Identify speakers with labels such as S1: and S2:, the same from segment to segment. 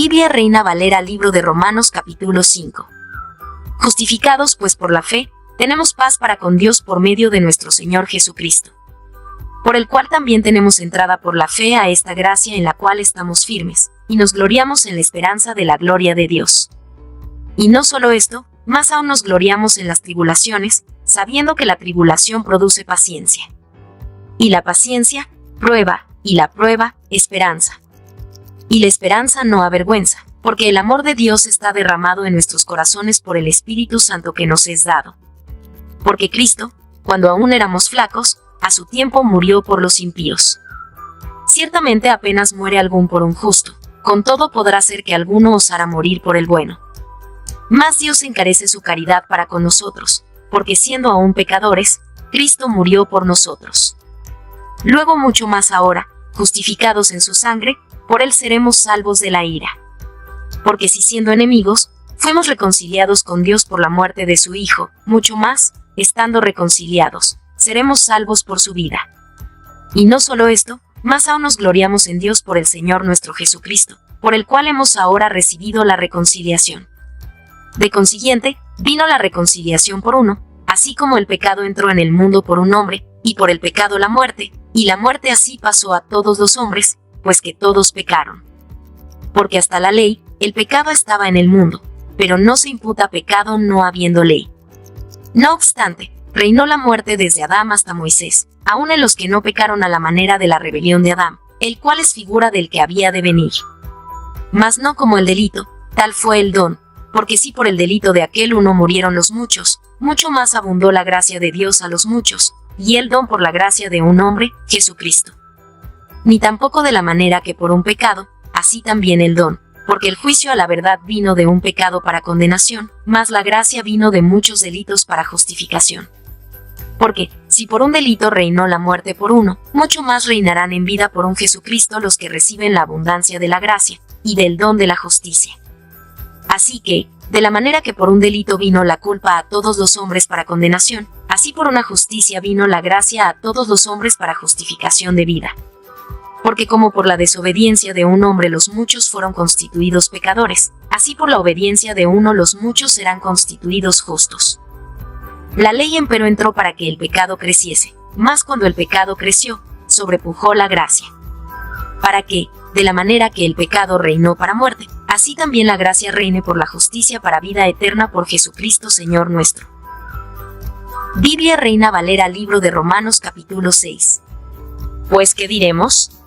S1: Biblia Reina Valera, libro de Romanos, capítulo 5. Justificados pues por la fe, tenemos paz para con Dios por medio de nuestro Señor Jesucristo, por el cual también tenemos entrada por la fe a esta gracia en la cual estamos firmes, y nos gloriamos en la esperanza de la gloria de Dios. Y no solo esto, más aún nos gloriamos en las tribulaciones, sabiendo que la tribulación produce paciencia. Y la paciencia, prueba, y la prueba, esperanza. Y la esperanza no avergüenza, porque el amor de Dios está derramado en nuestros corazones por el Espíritu Santo que nos es dado. Porque Cristo, cuando aún éramos flacos, a su tiempo murió por los impíos. Ciertamente apenas muere algún por un justo, con todo podrá ser que alguno osara morir por el bueno. Mas Dios encarece su caridad para con nosotros, porque siendo aún pecadores, Cristo murió por nosotros. Luego mucho más ahora, justificados en su sangre, por él seremos salvos de la ira. Porque si siendo enemigos, fuimos reconciliados con Dios por la muerte de su Hijo, mucho más, estando reconciliados, seremos salvos por su vida. Y no solo esto, más aún nos gloriamos en Dios por el Señor nuestro Jesucristo, por el cual hemos ahora recibido la reconciliación. De consiguiente, vino la reconciliación por uno, así como el pecado entró en el mundo por un hombre, y por el pecado la muerte, y la muerte así pasó a todos los hombres, pues que todos pecaron. Porque hasta la ley, el pecado estaba en el mundo, pero no se imputa pecado no habiendo ley. No obstante, reinó la muerte desde Adán hasta Moisés, aun en los que no pecaron a la manera de la rebelión de Adán, el cual es figura del que había de venir. Mas no como el delito, tal fue el don, porque si por el delito de aquel uno murieron los muchos, mucho más abundó la gracia de Dios a los muchos, y el don por la gracia de un hombre, Jesucristo. Ni tampoco de la manera que por un pecado, así también el don, porque el juicio a la verdad vino de un pecado para condenación, mas la gracia vino de muchos delitos para justificación. Porque, si por un delito reinó la muerte por uno, mucho más reinarán en vida por un Jesucristo los que reciben la abundancia de la gracia, y del don de la justicia. Así que, de la manera que por un delito vino la culpa a todos los hombres para condenación, así por una justicia vino la gracia a todos los hombres para justificación de vida. Porque como por la desobediencia de un hombre los muchos fueron constituidos pecadores, así por la obediencia de uno los muchos serán constituidos justos. La ley empero entró para que el pecado creciese, mas cuando el pecado creció, sobrepujó la gracia. Para que, de la manera que el pecado reinó para muerte, así también la gracia reine por la justicia para vida eterna por Jesucristo Señor nuestro. Biblia Reina Valera, libro de Romanos, capítulo 6. Pues, ¿qué diremos?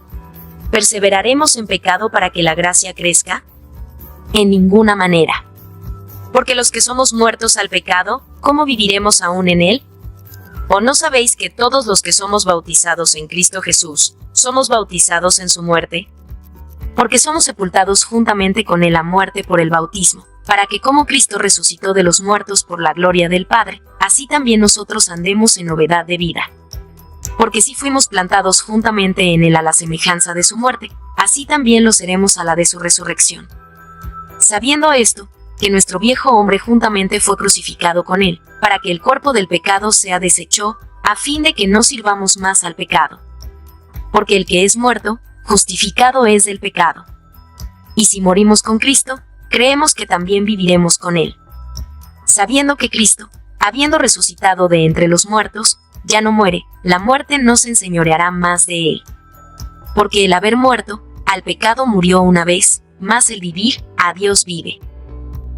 S1: ¿Perseveraremos en pecado para que la gracia crezca? En ninguna manera. Porque los que somos muertos al pecado, ¿cómo viviremos aún en él? ¿O no sabéis que todos los que somos bautizados en Cristo Jesús, somos bautizados en su muerte? Porque somos sepultados juntamente con él a muerte por el bautismo, para que como Cristo resucitó de los muertos por la gloria del Padre, así también nosotros andemos en novedad de vida. Porque si fuimos plantados juntamente en él a la semejanza de su muerte, así también lo seremos a la de su resurrección. Sabiendo esto, que nuestro viejo hombre juntamente fue crucificado con él, para que el cuerpo del pecado sea deshecho, a fin de que no sirvamos más al pecado. Porque el que es muerto, justificado es del pecado. Y si morimos con Cristo, creemos que también viviremos con él. Sabiendo que Cristo, habiendo resucitado de entre los muertos, ya no muere, la muerte no se enseñoreará más de él. Porque el haber muerto, al pecado murió una vez, mas el vivir, a Dios vive.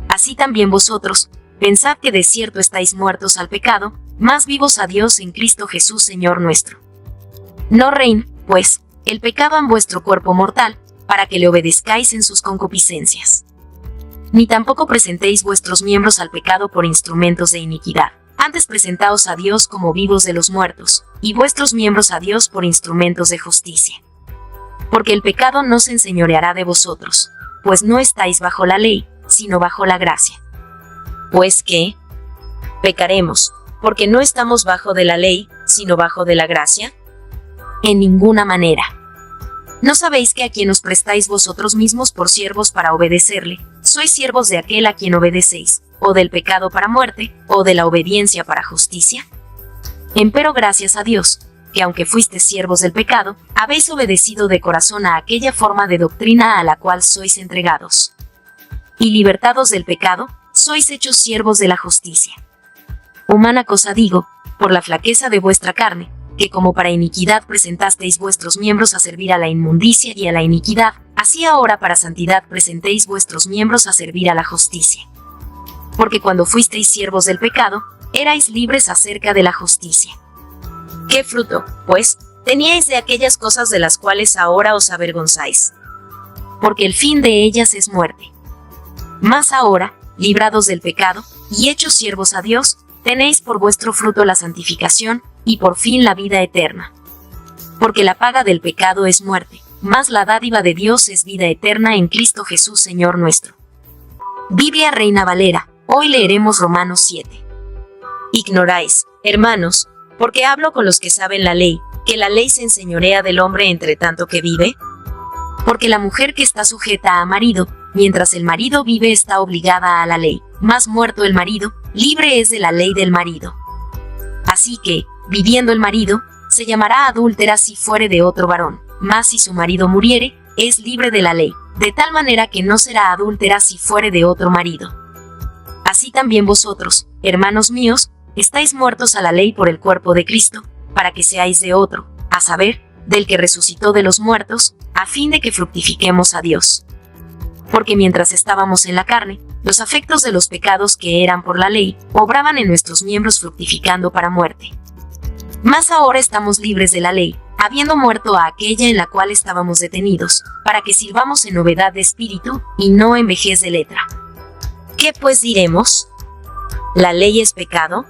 S1: Así también vosotros, pensad que de cierto estáis muertos al pecado, mas vivos a Dios en Cristo Jesús Señor nuestro. No reine, pues, el pecado en vuestro cuerpo mortal, para que le obedezcáis en sus concupiscencias. Ni tampoco presentéis vuestros miembros al pecado por instrumentos de iniquidad. Antes presentaos a Dios como vivos de los muertos, y vuestros miembros a Dios por instrumentos de justicia. Porque el pecado no se enseñoreará de vosotros, pues no estáis bajo la ley, sino bajo la gracia. Pues ¿qué? ¿Pecaremos, porque no estamos bajo de la ley, sino bajo de la gracia? En ninguna manera. ¿No sabéis que a quien os prestáis vosotros mismos por siervos para obedecerle, sois siervos de aquel a quien obedecéis, o del pecado para muerte, o de la obediencia para justicia? Empero gracias a Dios, que aunque fuisteis siervos del pecado, habéis obedecido de corazón a aquella forma de doctrina a la cual sois entregados. Y libertados del pecado, sois hechos siervos de la justicia. Humana cosa digo, por la flaqueza de vuestra carne, que como para iniquidad presentasteis vuestros miembros a servir a la inmundicia y a la iniquidad, así ahora para santidad presentéis vuestros miembros a servir a la justicia. Porque cuando fuisteis siervos del pecado, erais libres acerca de la justicia. ¿Qué fruto, pues, teníais de aquellas cosas de las cuales ahora os avergonzáis? Porque el fin de ellas es muerte. Mas ahora, librados del pecado, y hechos siervos a Dios, tenéis por vuestro fruto la santificación, y por fin la vida eterna. Porque la paga del pecado es muerte, mas la dádiva de Dios es vida eterna en Cristo Jesús Señor nuestro. Biblia Reina Valera, hoy leeremos Romanos 7. Ignoráis, hermanos, porque hablo con los que saben la ley, que la ley se enseñorea del hombre entre tanto que vive. Porque la mujer que está sujeta a marido, mientras el marido vive está obligada a la ley, mas muerto el marido, libre es de la ley del marido. Así que, viviendo el marido, se llamará adúltera si fuere de otro varón, mas si su marido muriere, es libre de la ley, de tal manera que no será adúltera si fuere de otro marido. Así también vosotros, hermanos míos, estáis muertos a la ley por el cuerpo de Cristo, para que seáis de otro, a saber, del que resucitó de los muertos, a fin de que fructifiquemos a Dios. Porque mientras estábamos en la carne, los afectos de los pecados que eran por la ley, obraban en nuestros miembros fructificando para muerte. Mas ahora estamos libres de la ley, habiendo muerto a aquella en la cual estábamos detenidos, para que sirvamos en novedad de espíritu, y no en vejez de letra. ¿Qué pues diremos? ¿La ley es pecado?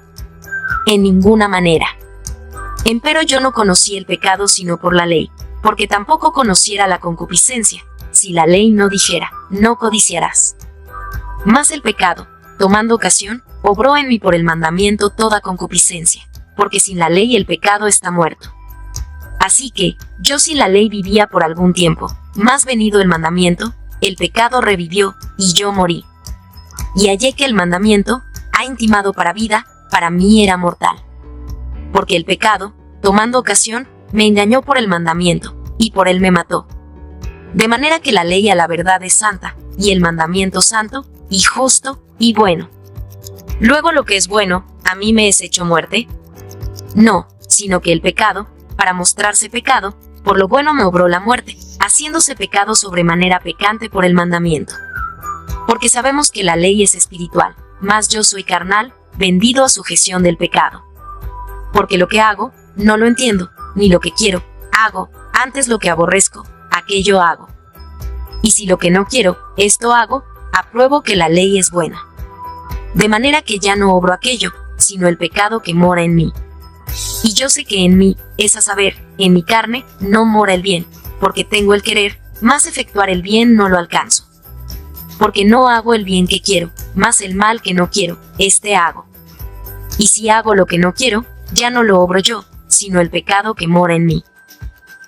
S1: En ninguna manera. Empero yo no conocí el pecado sino por la ley, porque tampoco conociera la concupiscencia, si la ley no dijera, no codiciarás. Mas el pecado, tomando ocasión, obró en mí por el mandamiento toda concupiscencia, porque sin la ley el pecado está muerto. Así que, yo sin la ley vivía por algún tiempo, mas venido el mandamiento, el pecado revivió, y yo morí. Y hallé que el mandamiento, ha intimado para vida, para mí era mortal. Porque el pecado, tomando ocasión, me engañó por el mandamiento, y por él me mató. De manera que la ley a la verdad es santa, y el mandamiento santo, y justo, y bueno. Luego lo que es bueno, ¿a mí me es hecho muerte? No, sino que el pecado, para mostrarse pecado, por lo bueno me obró la muerte, haciéndose pecado sobremanera pecante por el mandamiento. Porque sabemos que la ley es espiritual, mas yo soy carnal, vendido a sujeción del pecado. Porque lo que hago, no lo entiendo, ni lo que quiero, hago, antes lo que aborrezco, aquello hago. Y si lo que no quiero, esto hago, apruebo que la ley es buena. De manera que ya no obro aquello, sino el pecado que mora en mí. Y yo sé que en mí, es a saber, en mi carne, no mora el bien, porque tengo el querer, mas efectuar el bien no lo alcanzo. Porque no hago el bien que quiero, mas el mal que no quiero, este hago. Y si hago lo que no quiero, ya no lo obro yo, sino el pecado que mora en mí.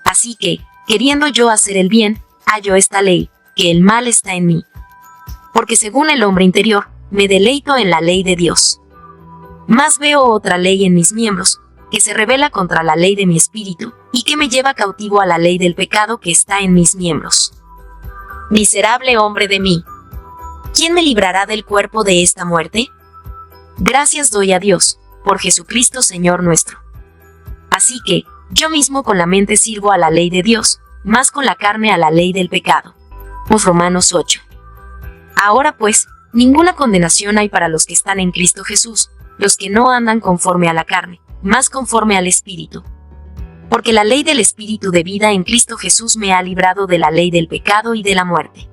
S1: Así que, queriendo yo hacer el bien, hallo esta ley, que el mal está en mí. Porque según el hombre interior, me deleito en la ley de Dios. Mas veo otra ley en mis miembros, que se rebela contra la ley de mi espíritu, y que me lleva cautivo a la ley del pecado que está en mis miembros. Miserable hombre de mí, ¿quién me librará del cuerpo de esta muerte? Gracias doy a Dios, por Jesucristo Señor nuestro. Así que, yo mismo con la mente sirvo a la ley de Dios, mas con la carne a la ley del pecado. Romanos 8. Ahora pues, ninguna condenación hay para los que están en Cristo Jesús, los que no andan conforme a la carne, mas conforme al Espíritu. Porque la ley del Espíritu de vida en Cristo Jesús me ha librado de la ley del pecado y de la muerte.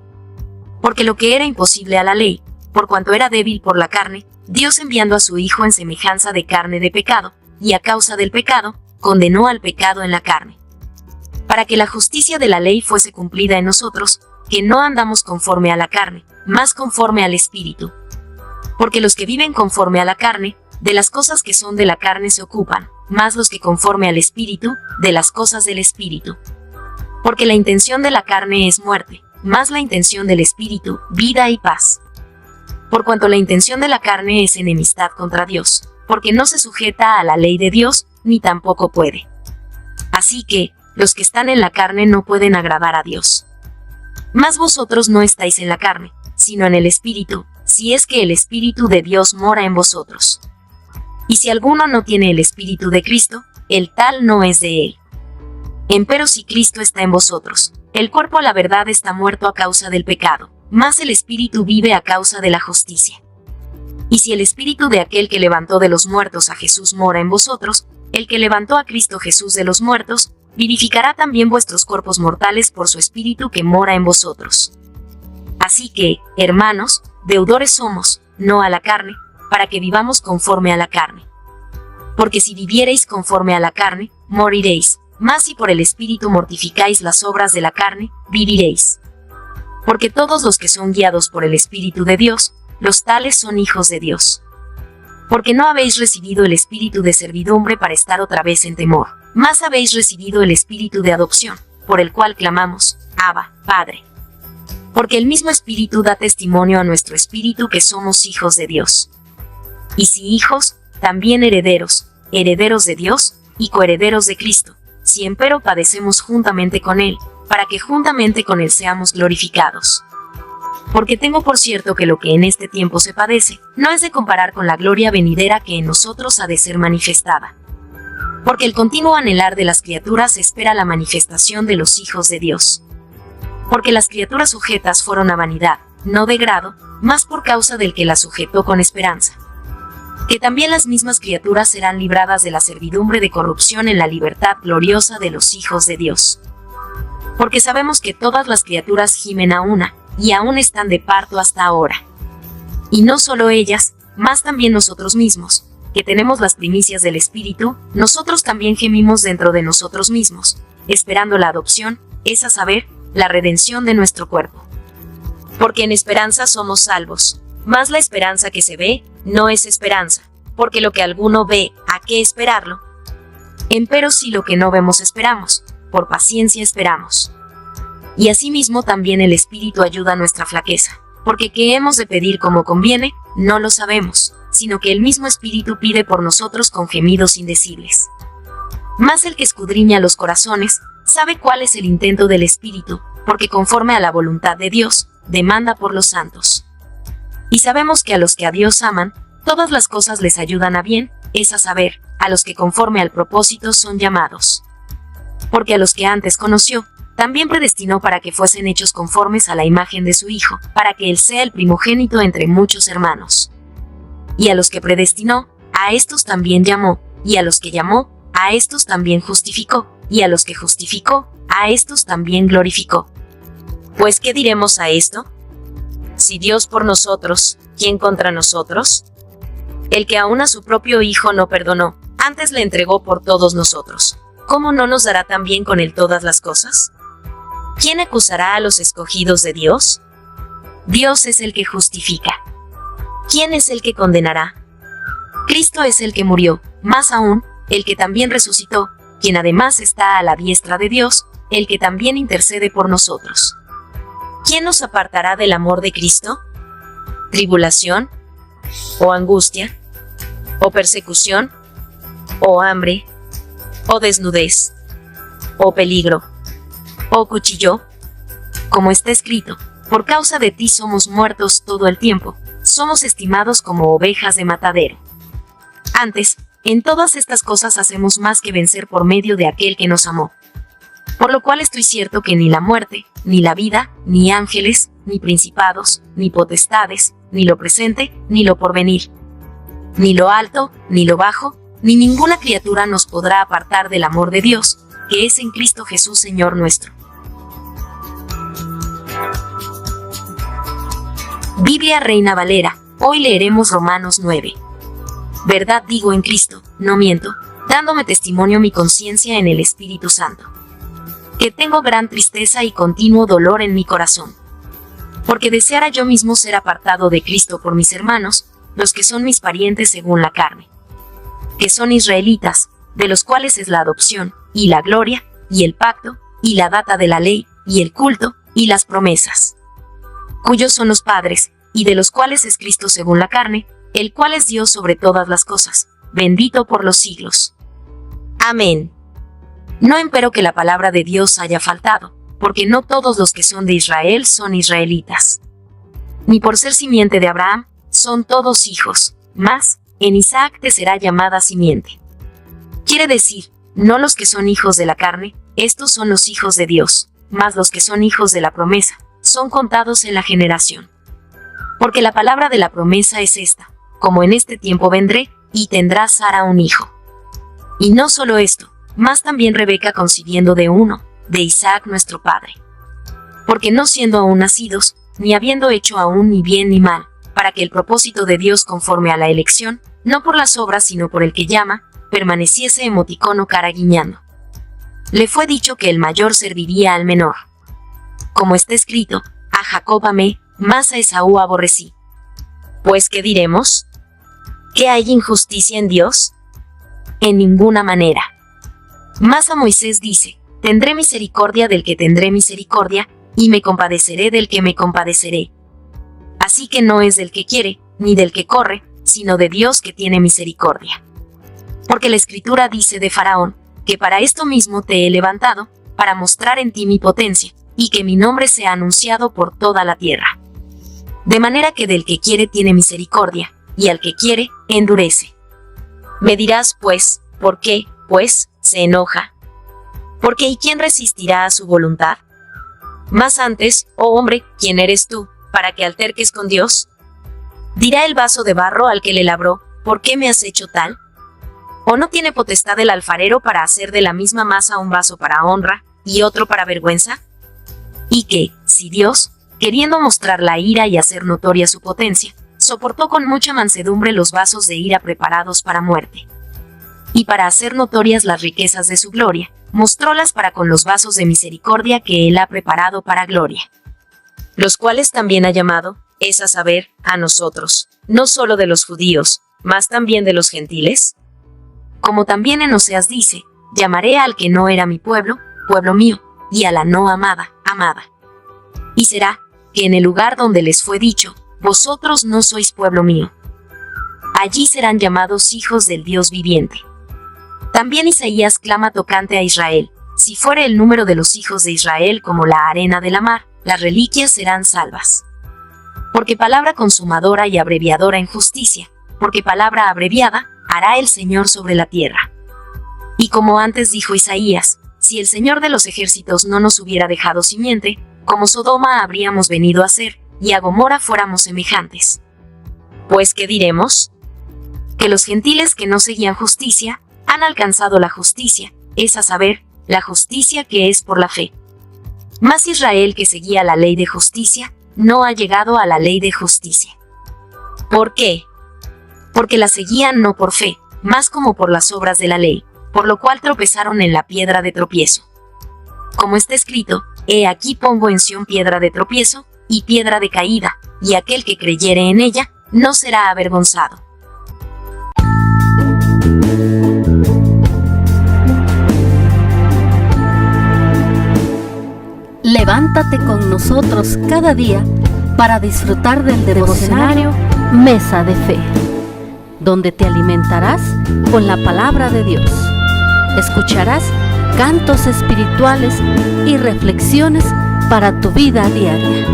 S1: Porque lo que era imposible a la ley, por cuanto era débil por la carne, Dios enviando a su Hijo en semejanza de carne de pecado, y a causa del pecado, condenó al pecado en la carne. Para que la justicia de la ley fuese cumplida en nosotros, que no andamos conforme a la carne, mas conforme al Espíritu. Porque los que viven conforme a la carne, de las cosas que son de la carne se ocupan, mas los que conforme al Espíritu, de las cosas del Espíritu. Porque la intención de la carne es muerte, mas la intención del Espíritu, vida y paz. Por cuanto la intención de la carne es enemistad contra Dios, porque no se sujeta a la ley de Dios, ni tampoco puede. Así que, los que están en la carne no pueden agradar a Dios. Mas vosotros no estáis en la carne, sino en el Espíritu, si es que el Espíritu de Dios mora en vosotros. Y si alguno no tiene el Espíritu de Cristo, el tal no es de él. Empero si Cristo está en vosotros, el cuerpo a la verdad está muerto a causa del pecado, mas el Espíritu vive a causa de la justicia. Y si el Espíritu de aquel que levantó de los muertos a Jesús mora en vosotros, el que levantó a Cristo Jesús de los muertos, vivificará también vuestros cuerpos mortales por su Espíritu que mora en vosotros. Así que, hermanos, deudores somos, no a la carne, para que vivamos conforme a la carne. Porque si viviereis conforme a la carne, moriréis, mas si por el Espíritu mortificáis las obras de la carne, viviréis. Porque todos los que son guiados por el Espíritu de Dios, los tales son hijos de Dios. Porque no habéis recibido el espíritu de servidumbre para estar otra vez en temor, mas habéis recibido el espíritu de adopción, por el cual clamamos, Abba, Padre. Porque el mismo Espíritu da testimonio a nuestro espíritu que somos hijos de Dios. Y si hijos, también herederos, herederos de Dios, y coherederos de Cristo, si empero padecemos juntamente con Él, para que juntamente con Él seamos glorificados. Porque tengo por cierto que lo que en este tiempo se padece, no es de comparar con la gloria venidera que en nosotros ha de ser manifestada. Porque el continuo anhelar de las criaturas espera la manifestación de los hijos de Dios. Porque las criaturas sujetas fueron a vanidad, no de grado, mas por causa del que las sujetó con esperanza. Que también las mismas criaturas serán libradas de la servidumbre de corrupción en la libertad gloriosa de los hijos de Dios. Porque sabemos que todas las criaturas gimen a una, y aún están de parto hasta ahora. Y no solo ellas, mas también nosotros mismos, que tenemos las primicias del Espíritu, nosotros también gemimos dentro de nosotros mismos, esperando la adopción, es a saber, la redención de nuestro cuerpo. Porque en esperanza somos salvos, mas la esperanza que se ve, no es esperanza, porque lo que alguno ve, ¿a qué esperarlo? Empero si lo que no vemos esperamos, por paciencia esperamos. Y asimismo también el Espíritu ayuda a nuestra flaqueza, porque qué hemos de pedir como conviene, no lo sabemos, sino que el mismo Espíritu pide por nosotros con gemidos indecibles. Mas el que escudriña los corazones, sabe cuál es el intento del Espíritu, porque conforme a la voluntad de Dios, demanda por los santos. Y sabemos que a los que a Dios aman, todas las cosas les ayudan a bien, es a saber, a los que conforme al propósito son llamados. Porque a los que antes conoció, también predestinó para que fuesen hechos conformes a la imagen de su Hijo, para que Él sea el primogénito entre muchos hermanos. Y a los que predestinó, a estos también llamó, y a los que llamó, a estos también justificó, y a los que justificó, a estos también glorificó. Pues, ¿qué diremos a esto? Si Dios por nosotros, ¿quién contra nosotros? El que aún a su propio Hijo no perdonó, antes le entregó por todos nosotros. ¿Cómo no nos dará también con Él todas las cosas? ¿Quién acusará a los escogidos de Dios? Dios es el que justifica. ¿Quién es el que condenará? Cristo es el que murió, más aún, el que también resucitó, quien además está a la diestra de Dios, el que también intercede por nosotros. ¿Quién nos apartará del amor de Cristo? ¿Tribulación? ¿O angustia? ¿O persecución? ¿O hambre? ¿O desnudez? ¿O peligro? ¿O cuchillo? Como está escrito, por causa de ti somos muertos todo el tiempo, somos estimados como ovejas de matadero. Antes, en todas estas cosas hacemos más que vencer por medio de aquel que nos amó. Por lo cual estoy cierto que ni la muerte, ni la vida, ni ángeles, ni principados, ni potestades, ni lo presente, ni lo porvenir, ni lo alto, ni lo bajo, ni ninguna criatura nos podrá apartar del amor de Dios, que es en Cristo Jesús Señor nuestro. Biblia Reina Valera, hoy leeremos Romanos 9. Verdad digo en Cristo, no miento, dándome testimonio mi conciencia en el Espíritu Santo, que tengo gran tristeza y continuo dolor en mi corazón, porque deseara yo mismo ser apartado de Cristo por mis hermanos, los que son mis parientes según la carne, que son israelitas, de los cuales es la adopción, y la gloria, y el pacto, y la data de la ley, y el culto, y las promesas, cuyos son los padres, y de los cuales es Cristo según la carne, el cual es Dios sobre todas las cosas, bendito por los siglos. Amén. No empero que la palabra de Dios haya faltado, porque no todos los que son de Israel son israelitas. Ni por ser simiente de Abraham, son todos hijos, mas, en Isaac te será llamada simiente. Quiere decir, no los que son hijos de la carne, estos son los hijos de Dios, mas los que son hijos de la promesa, son contados en la generación. Porque la palabra de la promesa es esta: como en este tiempo vendré, y tendrá Sara un hijo. Y no solo esto, mas también Rebeca concibiendo de uno, de Isaac nuestro padre. Porque no siendo aún nacidos, ni habiendo hecho aún ni bien ni mal, para que el propósito de Dios conforme a la elección, no por las obras sino por el que llama, permaneciese emoticono cara guiñando. Le fue dicho que el mayor serviría al menor. Como está escrito, a Jacob amé, mas a Esaú aborrecí. Pues, ¿qué diremos? ¿Que hay injusticia en Dios? En ninguna manera. Mas a Moisés dice: tendré misericordia del que tendré misericordia, y me compadeceré del que me compadeceré. Así que no es del que quiere, ni del que corre, sino de Dios que tiene misericordia. Porque la Escritura dice de Faraón, que para esto mismo te he levantado, para mostrar en ti mi potencia, y que mi nombre sea anunciado por toda la tierra. De manera que del que quiere tiene misericordia, y al que quiere, endurece. Me dirás, pues, ¿por qué, pues, se enoja? Porque ¿y quién resistirá a su voluntad? Mas antes, oh hombre, ¿quién eres tú, para que alterques con Dios? Dirá el vaso de barro al que le labró: ¿por qué me has hecho tal? ¿O no tiene potestad el alfarero para hacer de la misma masa un vaso para honra, y otro para vergüenza? Y que, si Dios, queriendo mostrar la ira y hacer notoria su potencia, soportó con mucha mansedumbre los vasos de ira preparados para muerte, y para hacer notorias las riquezas de su gloria, mostrólas para con los vasos de misericordia que él ha preparado para gloria, los cuales también ha llamado, es a saber, a nosotros, no solo de los judíos, mas también de los gentiles. Como también en Oseas dice: llamaré al que no era mi pueblo, pueblo mío, y a la no amada, amada. Y será, que en el lugar donde les fue dicho: vosotros no sois pueblo mío, allí serán llamados hijos del Dios viviente. También Isaías clama tocante a Israel: si fuere el número de los hijos de Israel como la arena de la mar, las reliquias serán salvas. Porque palabra consumadora y abreviadora en justicia, porque palabra abreviada, hará el Señor sobre la tierra. Y como antes dijo Isaías: si el Señor de los ejércitos no nos hubiera dejado simiente, como Sodoma habríamos venido a ser, y a Gomorra fuéramos semejantes. Pues, ¿qué diremos? Que los gentiles que no seguían justicia, han alcanzado la justicia, es a saber, la justicia que es por la fe. Mas Israel, que seguía la ley de justicia, no ha llegado a la ley de justicia. ¿Por qué? Porque la seguían no por fe, mas como por las obras de la ley, por lo cual tropezaron en la piedra de tropiezo. Como está escrito: he aquí pongo en Sión piedra de tropiezo, y piedra de caída, y aquel que creyere en ella, no será avergonzado.
S2: Levántate con nosotros cada día para disfrutar del devocionario Mesa de Fe, donde te alimentarás con la palabra de Dios. Escucharás cantos espirituales y reflexiones para tu vida diaria.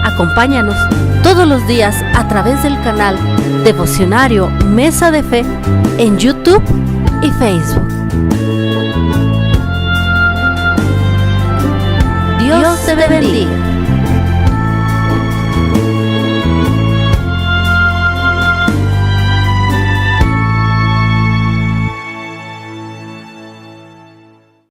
S2: Acompáñanos todos los días a través del canal Devocionario Mesa de Fe en YouTube y Facebook. Dios te bendiga.